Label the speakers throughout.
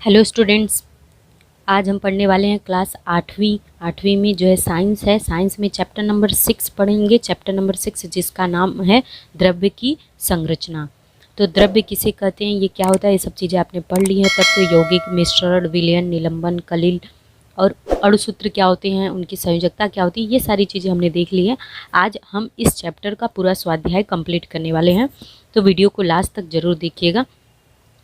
Speaker 1: Hello students, आज हम पढ़ने वाले हैं क्लास आठवीं में जो है साइंस है। साइंस में चैप्टर नंबर 6 पढ़ेंगे। चैप्टर नंबर 6 जिसका नाम है द्रव्य की संरचना। तो द्रव्य किसे कहते हैं, ये क्या होता है, ये सब चीज़ें आपने पढ़ ली हैं तब। तो यौगिक, मिश्रण, विलयन, निलंबन, कलिल और अणुसूत्र क्या होते हैं, उनकी संयोजकता क्या होती है, ये सारी चीज़ें हमने देख ली है। आज हम इस चैप्टर का पूरा स्वाध्याय कंप्लीट करने वाले हैं, तो वीडियो को लास्ट तक ज़रूर देखिएगा।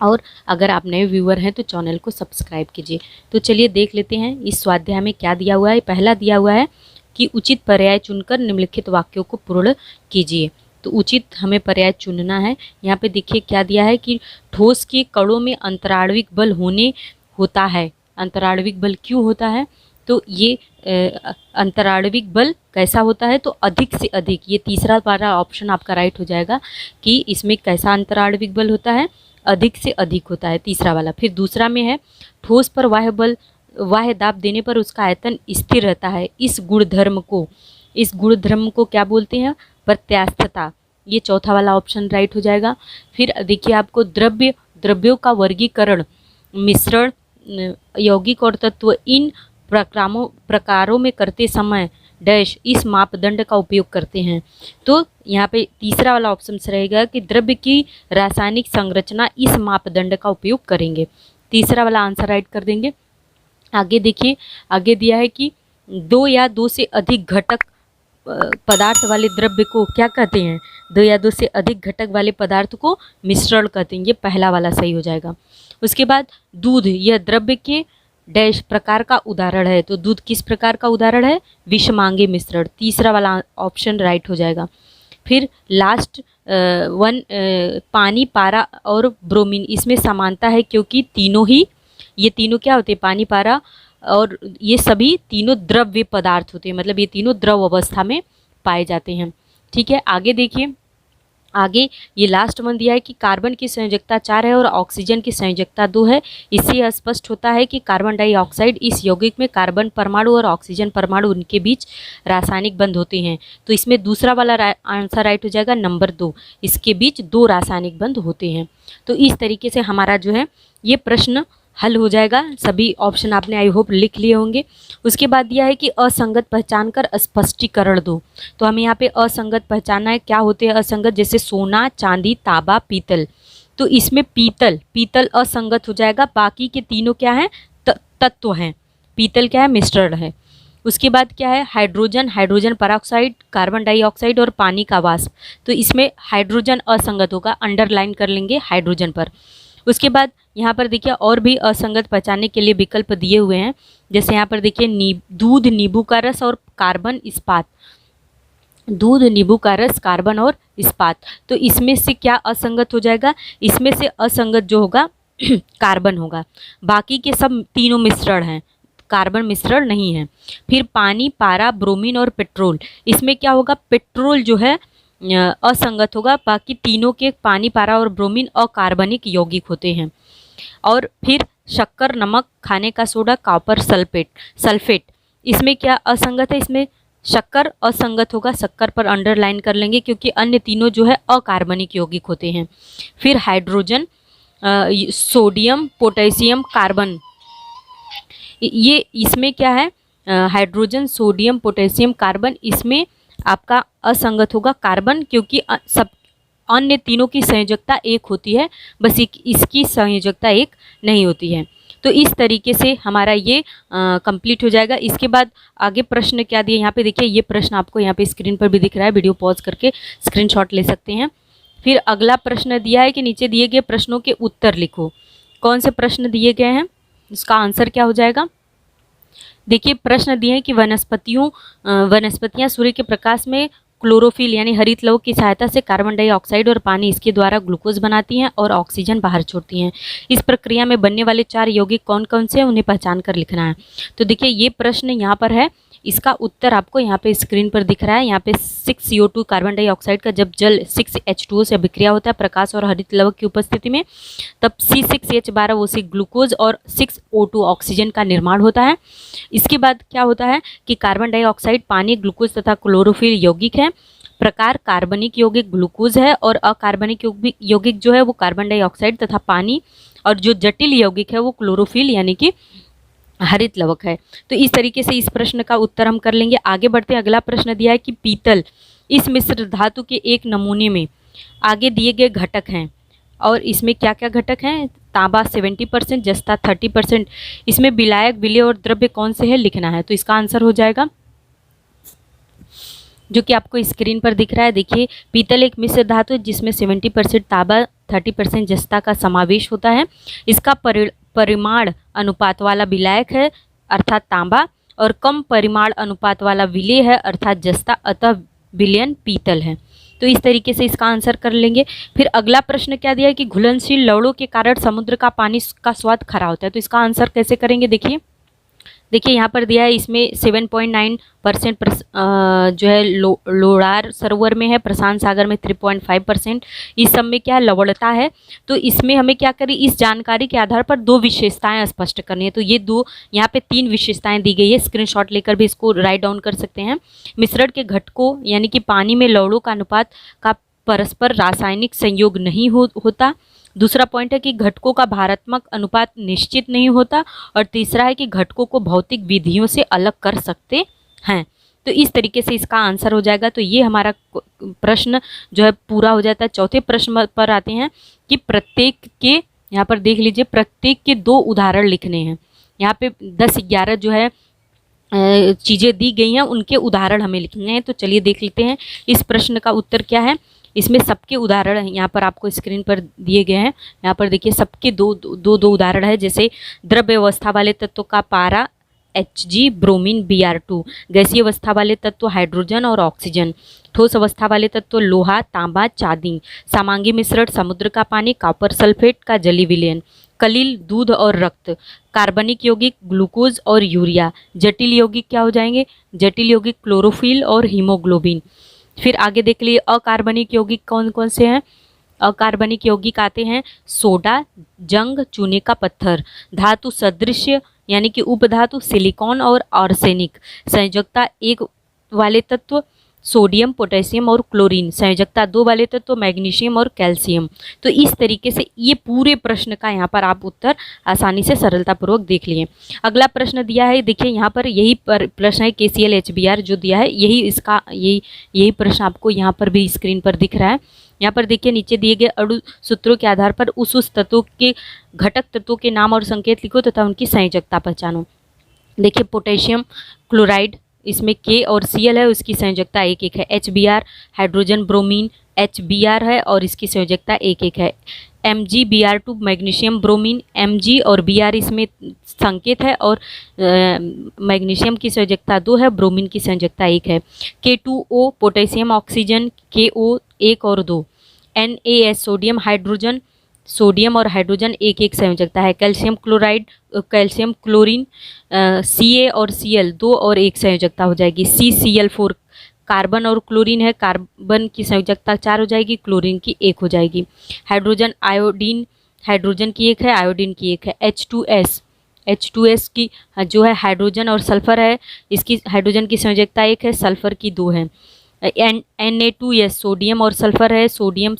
Speaker 1: और अगर आप नए व्यूअर हैं तो चैनल को सब्सक्राइब कीजिए। तो चलिए देख लेते हैं इस स्वाध्याय में क्या दिया हुआ है। पहला दिया हुआ है कि उचित पर्याय चुनकर निम्नलिखित वाक्यों को पूर्ण कीजिए। तो उचित हमें पर्याय चुनना है। यहाँ पे देखिए क्या दिया है कि ठोस के कणों में अंतराण्विक बल होता है। अंतराण्विक बल क्यों होता है, तो ये अंतराण्विक बल कैसा होता है, तो अधिक से अधिक, ये तीसरा वाला ऑप्शन आपका राइट हो जाएगा कि इसमें कैसा अंतराण्विक बल होता है, अधिक से अधिक होता है, तीसरा वाला। फिर दूसरा में है ठोस पर बाह्य दाब देने पर उसका आयतन स्थिर रहता है। इस गुणधर्म को क्या बोलते हैं, प्रत्यास्थता। ये चौथा वाला ऑप्शन राइट हो जाएगा। फिर देखिए आपको द्रव्यों का वर्गीकरण, मिश्रण, यौगिक और तत्व, इन प्रकारों में करते समय डैश इस मापदंड का उपयोग करते हैं। तो यहाँ पे तीसरा वाला ऑप्शन रहेगा कि द्रव्य की रासायनिक संरचना इस मापदंड का उपयोग करेंगे। तीसरा वाला आंसर राइट कर देंगे। आगे देखिए, आगे दिया है कि दो या दो से अधिक घटक पदार्थ वाले द्रव्य को क्या कहते हैं, दो या दो से अधिक घटक वाले पदार्थ को मिश्रण कहते हैं। ये पहला वाला सही हो जाएगा। उसके बाद दूध, यह द्रव्य के डैश प्रकार का उदाहरण है। तो दूध किस प्रकार का उदाहरण है, विषमांगी मिश्रण। तीसरा वाला ऑप्शन राइट हो जाएगा। फिर लास्ट पानी, पारा और ब्रोमीन, इसमें समानता है क्योंकि ये तीनों क्या होते हैं, पानी, पारा और ये सभी तीनों द्रव्य पदार्थ होते हैं, मतलब ये तीनों द्रव अवस्था में पाए जाते हैं। ठीक है, आगे देखिए, आगे ये लास्ट वन दिया है कि कार्बन की संयोजकता 4 है और ऑक्सीजन की संयोजकता 2 है। इससे यह स्पष्ट होता है कि कार्बन डाइऑक्साइड इस यौगिक में कार्बन परमाणु और ऑक्सीजन परमाणु उनके बीच रासायनिक बंध होते हैं। तो इसमें दूसरा वाला आंसर राइट हो जाएगा, नंबर 2। इसके बीच 2 रासायनिक बंध होते हैं। तो इस तरीके से हमारा जो है ये प्रश्न हल हो जाएगा। सभी ऑप्शन आपने आई होप लिख लिए होंगे। उसके बाद दिया है कि असंगत पहचान कर स्पष्टीकरण दो। तो हमें यहाँ पे असंगत पहचानना है, क्या होते हैं असंगत, जैसे सोना, चांदी, तांबा, पीतल। तो इसमें पीतल असंगत हो जाएगा। बाकी के तीनों क्या हैं, तत्व हैं। पीतल क्या है, मिश्रण है। उसके बाद क्या है, हाइड्रोजन परऑक्साइड, कार्बन डाइऑक्साइड और पानी का वाष्प। तो इसमें हाइड्रोजन असंगत होगा, अंडरलाइन कर लेंगे हाइड्रोजन पर। उसके बाद यहाँ पर देखिए और भी असंगत पहचानने के लिए विकल्प दिए हुए हैं। जैसे यहाँ पर देखिए दूध, नींबू का रस और कार्बन इस्पात। दूध, नींबू का रस, कार्बन और इस्पात। तो इसमें से क्या असंगत हो जाएगा, इसमें से असंगत जो होगा कार्बन होगा। बाकी के सब तीनों मिश्रण हैं, कार्बन मिश्रण नहीं है। फिर पानी, पारा, ब्रोमीन और पेट्रोल, इसमें क्या होगा, पेट्रोल जो है असंगत होगा। बाकी तीनों के पानी, पारा और ब्रोमीन अकार्बनिक यौगिक होते हैं। और फिर शक्कर, नमक, खाने का सोडा, कॉपर सल्फेट, इसमें क्या असंगत है, इसमें शक्कर असंगत होगा। शक्कर पर अंडरलाइन कर लेंगे क्योंकि अन्य तीनों जो है अकार्बनिक यौगिक होते हैं। फिर हाइड्रोजन, सोडियम, पोटेशियम, कार्बन, ये इसमें क्या है, हाइड्रोजन, सोडियम, पोटेशियम, कार्बन, इसमें आपका असंगत होगा कार्बन, क्योंकि सब अन्य तीनों की संयोजकता 1 होती है, बस इसकी संयोजकता 1 नहीं होती है। तो इस तरीके से हमारा ये कंप्लीट हो जाएगा। इसके बाद आगे प्रश्न क्या दिए, यहाँ पे देखिए, ये प्रश्न आपको यहाँ पे स्क्रीन पर भी दिख रहा है, वीडियो पॉज करके स्क्रीनशॉट ले सकते हैं। फिर अगला प्रश्न दिया है कि नीचे दिए गए प्रश्नों के उत्तर लिखो। कौन से प्रश्न दिए गए हैं, इसका आंसर क्या हो जाएगा। देखिए प्रश्न दिए हैं कि वनस्पतियां सूर्य के प्रकाश में क्लोरोफिल यानी हरित लवक की सहायता से कार्बन डाइऑक्साइड और पानी इसके द्वारा ग्लूकोज बनाती हैं और ऑक्सीजन बाहर छोड़ती हैं। इस प्रक्रिया में बनने वाले 4 यौगिक कौन कौन से हैं, उन्हें पहचान कर लिखना है। तो देखिए ये प्रश्न यहाँ पर है, इसका उत्तर आपको यहाँ पे स्क्रीन पर दिख रहा है। यहाँ पे 6CO2 कार्बन डाइऑक्साइड का जब जल 6H2O से अभिक्रिया होता है प्रकाश और हरित लवक की उपस्थिति में, तब C6H12O6 ग्लूकोज और 6O2 ऑक्सीजन का निर्माण होता है। इसके बाद क्या होता है कि कार्बन डाइऑक्साइड, पानी, ग्लूकोज तथा क्लोरोफिल यौगिक है। प्रकार कार्बनिक यौगिक ग्लूकोज है और अकार्बनिक यौगिक जो है वो कार्बन डाइऑक्साइड तथा पानी, और जो जटिल यौगिक है वो क्लोरोफिल यानी कि हरित लवक है। तो इस तरीके से इस प्रश्न का उत्तर हम कर लेंगे। आगे बढ़ते हैं, अगला प्रश्न दिया है कि पीतल इस मिश्र धातु के एक नमूने में आगे दिए गए घटक हैं, और इसमें क्या क्या घटक हैं? तांबा 70%, जस्ता 30%, इसमें विलायक, विलेय और द्रव्य कौन से है लिखना है। तो इसका आंसर हो जाएगा जो कि आपको स्क्रीन पर दिख रहा है। देखिए, पीतल एक मिश्र धातु है जिसमें 70% तांबा, 30% जस्ता का समावेश होता है। इसका परिमाण अनुपात वाला विलायक है अर्थात तांबा, और कम परिमाण अनुपात वाला विलेय है अर्थात जस्ता, अतः विलयन पीतल है। तो इस तरीके से इसका आंसर कर लेंगे। फिर अगला प्रश्न क्या दिया है कि घुलनशील लवणों के कारण समुद्र का पानी का स्वाद खरा होता है। तो इसका आंसर कैसे करेंगे? देखिए यहाँ पर दिया है, इसमें 7.9% जो है लोणार सरोवर में है, प्रशांत सागर में 3.5%। इस सब में क्या है? लवणता है। तो इसमें हमें क्या करें, इस जानकारी के आधार पर दो विशेषताएं स्पष्ट करनी है। तो ये दो, यहाँ पे 3 विशेषताएं दी गई है, स्क्रीनशॉट लेकर भी इसको राइट डाउन कर सकते हैं। मिश्रण के घटकों यानी कि पानी में लवणों का अनुपात का परस्पर रासायनिक संयोग नहीं होता। दूसरा पॉइंट है कि घटकों का भारात्मक अनुपात निश्चित नहीं होता, और तीसरा है कि घटकों को भौतिक विधियों से अलग कर सकते हैं। तो इस तरीके से इसका आंसर हो जाएगा। तो ये हमारा प्रश्न जो है पूरा हो जाता है। चौथे प्रश्न पर आते हैं कि प्रत्येक के, यहाँ पर देख लीजिए, प्रत्येक के 2 उदाहरण लिखने हैं। यहाँ पे 10-11 जो है चीज़ें दी गई हैं, उनके उदाहरण हमें लिखने हैं। तो चलिए देख लेते हैं इस प्रश्न का उत्तर क्या है। इसमें सबके उदाहरण यहाँ पर आपको स्क्रीन पर दिए गए हैं। यहाँ पर देखिए सबके दो उदाहरण है। जैसे द्रव्य अवस्था वाले तत्व का पारा Hg, ब्रोमीन Br2, गैसीय अवस्था वाले तत्व हाइड्रोजन और ऑक्सीजन, ठोस अवस्था वाले तत्व लोहा, तांबा, चांदी, समांगी मिश्रण समुद्र का पानी, कॉपर सल्फेट का जलीय विलयन, कलिल दूध और रक्त, कार्बनिक यौगिक ग्लूकोज और यूरिया, जटिल यौगिक क्या हो जाएंगे? जटिल यौगिक क्लोरोफिल और हीमोग्लोबिन। फिर आगे देख लिए अकार्बनिक यौगिक कौन कौन से हैं। अकार्बनिक यौगिक आते हैं सोडा, जंग, चूने का पत्थर, धातु सदृश यानी कि उपधातु सिलिकॉन और आर्सेनिक, संयोजकता 1 वाले तत्व सोडियम, पोटेशियम और क्लोरीन, संयोजकता 2 वाले तत्व मैग्नीशियम और कैल्शियम। तो इस तरीके से ये पूरे प्रश्न का यहाँ पर आप उत्तर आसानी से सरलतापूर्वक देख लिए। अगला प्रश्न दिया है, देखिए यहाँ पर यही प्रश्न है KCl HBr जो दिया है, यही प्रश्न आपको यहाँ पर भी स्क्रीन पर दिख रहा है। यहाँ पर देखिए नीचे दिए गए अणु सूत्रों के आधार पर उस तत्वों के घटक तत्वों के नाम और संकेत लिखो तथा उनकी संयोजकता पहचानो। देखिए पोटेशियम क्लोराइड, इसमें K और Cl है, उसकी संयोजकता 1-1 है। HBr हाइड्रोजन ब्रोमीन HBr है और इसकी संयोजकता 1-1 है। MgBr2 मैग्नीशियम ब्रोमीन, Mg और Br इसमें संकेत है और मैग्नीशियम की संयोजकता 2 है, ब्रोमीन की संयोजकता 1 है। K2O पोटेशियम ऑक्सीजन, KO 1 और 2। NaS सोडियम और हाइड्रोजन 1-1 संयोजकता है। Calcium chloride, calcium chlorine, Ca और Cl 2 और 1 संयोजकता हो जाएगी। CCl4 कार्बन और क्लोरीन है, कार्बन की संयोजकता 4 हो जाएगी, क्लोरीन की 1 हो जाएगी। हाइड्रोजन आयोडीन, हाइड्रोजन की 1 है, आयोडीन की 1 है। H2S की जो है हाइड्रोजन और सल्फर है, इसकी हाइड्रोजन की संयोजकता 1 है, सल्फर की 2 है। Na2S सोडियम और सल्फर है, सोडियम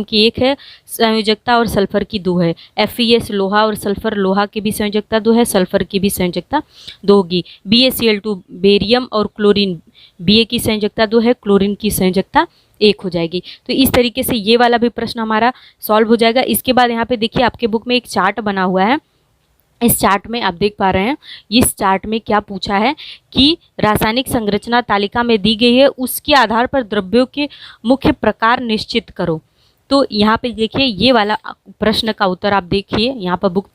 Speaker 1: की 1 है संयोजकता और सल्फर की 2 है। FeS लोहा और सल्फर, लोहा की भी संयोजकता 2 है, सल्फर की भी संयोजकता 2 होगी। BaCl2 बेरियम और क्लोरीन, Ba की संयोजकता 2 है, क्लोरीन की संयोजकता 1 हो जाएगी। तो इस तरीके से ये वाला भी प्रश्न हमारा सॉल्व हो जाएगा। इसके बाद यहाँ पे देखिए आपके बुक में एक चार्ट बना हुआ है। इस चार्ट में आप देख पा रहे हैं, इस चार्ट में क्या पूछा है कि रासायनिक संरचना तालिका में दी गई है, उसके आधार पर द्रव्यों के मुख्य प्रकार निश्चित करो। तो यहाँ पे देखिए ये वाला प्रश्न का उत्तर आप देखिए, यहाँ पर बुक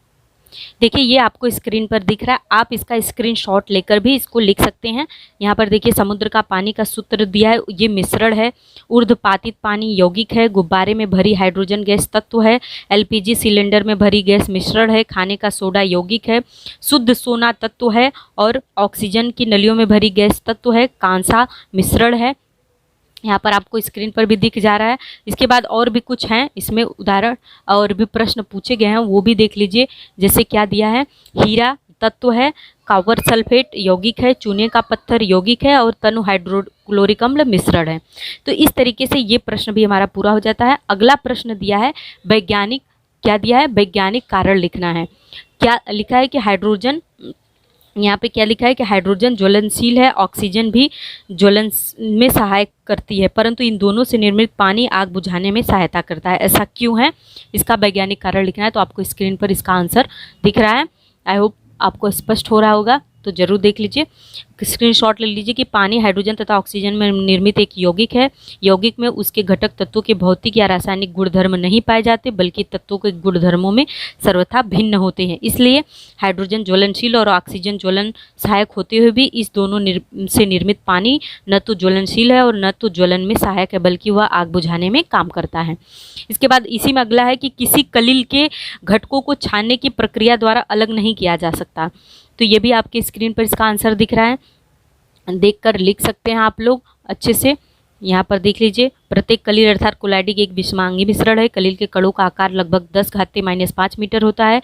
Speaker 1: देखिए ये आपको स्क्रीन पर दिख रहा है, आप इसका स्क्रीनशॉट लेकर भी इसको लिख सकते हैं। यहाँ पर देखिए समुद्र का पानी का सूत्र दिया है, ये मिश्रण है। ऊर्ध्वपातित पानी यौगिक है, गुब्बारे में भरी हाइड्रोजन गैस तत्व है, LPG सिलेंडर में भरी गैस मिश्रण है, खाने का सोडा यौगिक है, शुद्ध सोना तत्व है और ऑक्सीजन की नलियों में भरी गैस तत्व है, कांसा मिश्रण है। यहाँ पर आपको स्क्रीन पर भी दिख जा रहा है। इसके बाद और भी कुछ हैं इसमें उदाहरण और भी प्रश्न पूछे गए हैं, वो भी देख लीजिए। जैसे क्या दिया है, हीरा तत्व है, कॉपर सल्फेट यौगिक है, चूने का पत्थर यौगिक है और तनु हाइड्रोक्लोरिक अम्ल मिश्रण है। तो इस तरीके से ये प्रश्न भी हमारा पूरा हो जाता है। अगला प्रश्न दिया है वैज्ञानिक, क्या दिया है, वैज्ञानिक कारण लिखना है। क्या लिखा है कि हाइड्रोजन, यहाँ पे क्या लिखा है कि हाइड्रोजन ज्वलनशील है, ऑक्सीजन भी ज्वलन में सहायक करती है, परंतु इन दोनों से निर्मित पानी आग बुझाने में सहायता करता है। ऐसा क्यों है, इसका वैज्ञानिक कारण लिखना है। तो आपको स्क्रीन पर इसका आंसर दिख रहा है। आई होप आपको स्पष्ट हो रहा होगा, तो जरूर देख लीजिए, स्क्रीनशॉट ले लीजिए कि पानी हाइड्रोजन तथा ऑक्सीजन में निर्मित एक यौगिक है। यौगिक में उसके घटक तत्वों के भौतिक या रासायनिक गुणधर्म नहीं पाए जाते, बल्कि तत्वों के गुणधर्मों में सर्वथा भिन्न होते हैं। इसलिए हाइड्रोजन ज्वलनशील और ऑक्सीजन ज्वलन सहायक होते हुए भी इस दोनों से निर्मित पानी न तो ज्वलनशील है और न तो ज्वलन में सहायक है, बल्कि वह आग बुझाने में काम करता है। इसके बाद इसी में अगला है कि किसी कलिल के घटकों को छानने की प्रक्रिया द्वारा अलग नहीं किया जा सकता। तो ये भी आपके स्क्रीन पर इसका आंसर दिख रहा है, देखकर लिख सकते हैं आप लोग अच्छे से। यहाँ पर देख लीजिए, प्रत्येक कलिल अर्थात कोलाइडिक एक विषमांगी मिश्रण है। कलिल के कणों का आकार लगभग 10⁻⁵ मीटर होता है।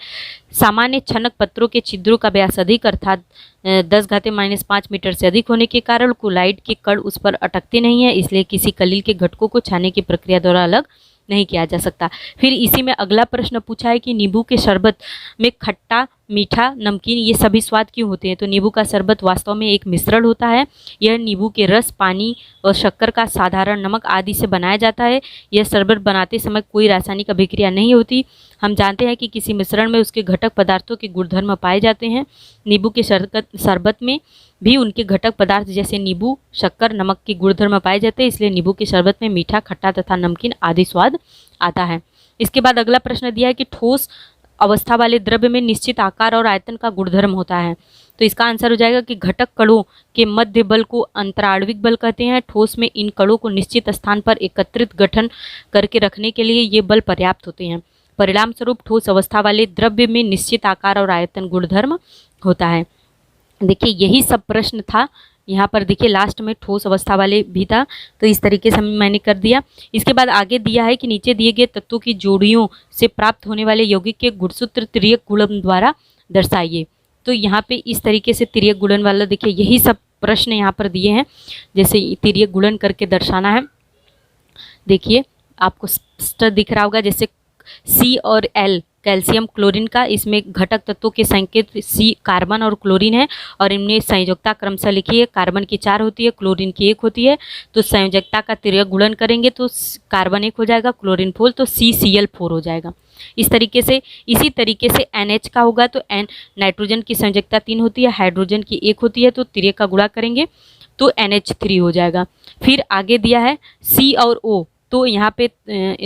Speaker 1: सामान्य छनक पत्रों के छिद्रों का व्यास अधिक अर्थात 10⁻⁵ मीटर से अधिक होने के कारण कोलाइड के कण उस पर अटकते नहीं है, इसलिए किसी कलिल के घटकों को छानने की प्रक्रिया द्वारा अलग नहीं किया जा सकता। फिर इसी में अगला प्रश्न पूछा है कि नींबू के शरबत में खट्टा, मीठा, नमकीन ये सभी स्वाद क्यों होते हैं। तो नींबू का शरबत वास्तव में एक मिश्रण होता है। यह नींबू के रस, पानी और शक्कर का साधारण नमक आदि से बनाया जाता है। यह शरबत बनाते समय कोई रासायनिक अभिक्रिया नहीं होती। हम जानते हैं कि किसी मिश्रण में उसके घटक पदार्थों के गुणधर्म पाए जाते हैं। नींबू के शरबत में भी उनके घटक पदार्थ जैसे नींबू, शक्कर, नमक के गुणधर्म पाए जाते हैं, इसलिए नींबू के शरबत में मीठा, खट्टा तथा नमकीन आदि स्वाद आता है। इसके बाद अगला प्रश्न दिया है कि ठोस अवस्था वाले द्रव्य में निश्चित आकार और आयतन का गुणधर्म होता है। तो इसका आंसर हो जाएगा कि घटक कणों के मध्य बल को अंतराण्विक बल कहते हैं। ठोस में इन कणों को निश्चित स्थान पर एकत्रित गठन करके रखने के लिए ये बल पर्याप्त होते हैं। परिणाम स्वरूप ठोस अवस्था वाले द्रव्य में निश्चित आकार और आयतन गुणधर्म होता है। देखिए यही सब प्रश्न था। यहाँ पर देखिए लास्ट में ठोस अवस्था वाले भी था, तो इस तरीके से मैंने कर दिया। इसके बाद आगे दिया है कि नीचे दिए गए तत्वों की जोड़ियों से प्राप्त होने वाले यौगिक के गुणसूत्र तिर्यक गुणन द्वारा दर्शाइए। तो यहाँ पे इस तरीके से तिर्यक गुणन वाला देखिए यही सब प्रश्न यहाँ पर दिए हैं, जैसे तिर्यक गुणन करके दर्शाना है। देखिए आपको स्पष्ट दिख रहा होगा, जैसे C और L कैल्शियम क्लोरीन का, इसमें घटक तत्वों के संकेत C कार्बन और क्लोरीन है और इनमें संयोजकता क्रमशः लिखी है। कार्बन की 4 होती है, क्लोरीन की 1 होती है। तो संयोजकता का तिर्यक गुणन करेंगे तो कार्बन 1 हो जाएगा, क्लोरीन 4, तो CCl4 हो जाएगा। इस तरीके से इसी तरीके से NH का होगा तो नाइट्रोजन की संयोजकता 3 होती है, हाइड्रोजन की 1 होती है, तो तिर्यक का गुणा करेंगे तो NH3 हो जाएगा। फिर आगे दिया है C और O, तो यहाँ पे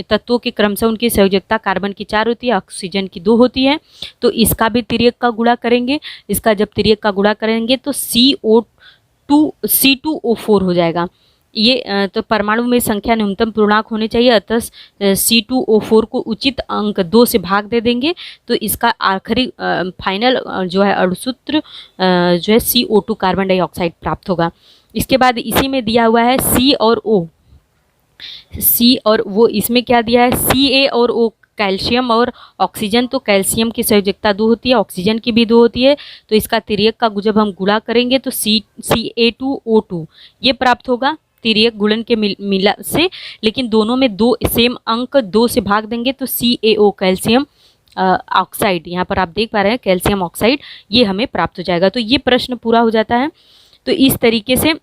Speaker 1: तत्वों के क्रमशः उनकी संयोजकता कार्बन की 4 होती है, ऑक्सीजन की 2 होती है, तो इसका भी तिर्यक का गुणा करेंगे। इसका जब तिर्यक का गुणा करेंगे तो C2O4 हो जाएगा। ये तो परमाणु में संख्या न्यूनतम पूर्णांक होने चाहिए, अतः C2O4 को उचित अंक 2 से भाग दे देंगे, तो इसका आखिरी फाइनल जो है अणुसूत्र जो है CO2 कार्बन डाइऑक्साइड प्राप्त होगा। इसके बाद इसी में दिया हुआ है C और वो, इसमें क्या दिया है Ca और O कैल्शियम और ऑक्सीजन, तो कैल्शियम की संयोजकता 2 होती है, ऑक्सीजन की भी 2 होती है, तो इसका तिर्यक का जब हम गुणा करेंगे तो Ca2O2 ये प्राप्त होगा तिर्यक गुणन के मिला से, लेकिन दोनों में 2 सेम अंक 2 से भाग देंगे तो CaO कैल्शियम ऑक्साइड, यहाँ पर आप देख पा रहे हैं कैल्शियम ऑक्साइड, ये हमें प्राप्त हो जाएगा। तो ये प्रश्न पूरा हो जाता है। तो इस तरीके से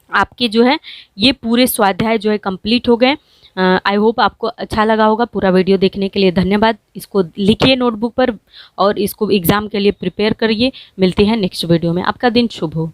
Speaker 1: आपके जो है ये पूरे स्वाध्याय जो है कंप्लीट हो गए। आई होप आपको अच्छा लगा होगा। पूरा वीडियो देखने के लिए धन्यवाद। इसको लिखिए नोटबुक पर और इसको एग्ज़ाम के लिए प्रिपेयर करिए। मिलते हैं नेक्स्ट वीडियो में। आपका दिन शुभ हो।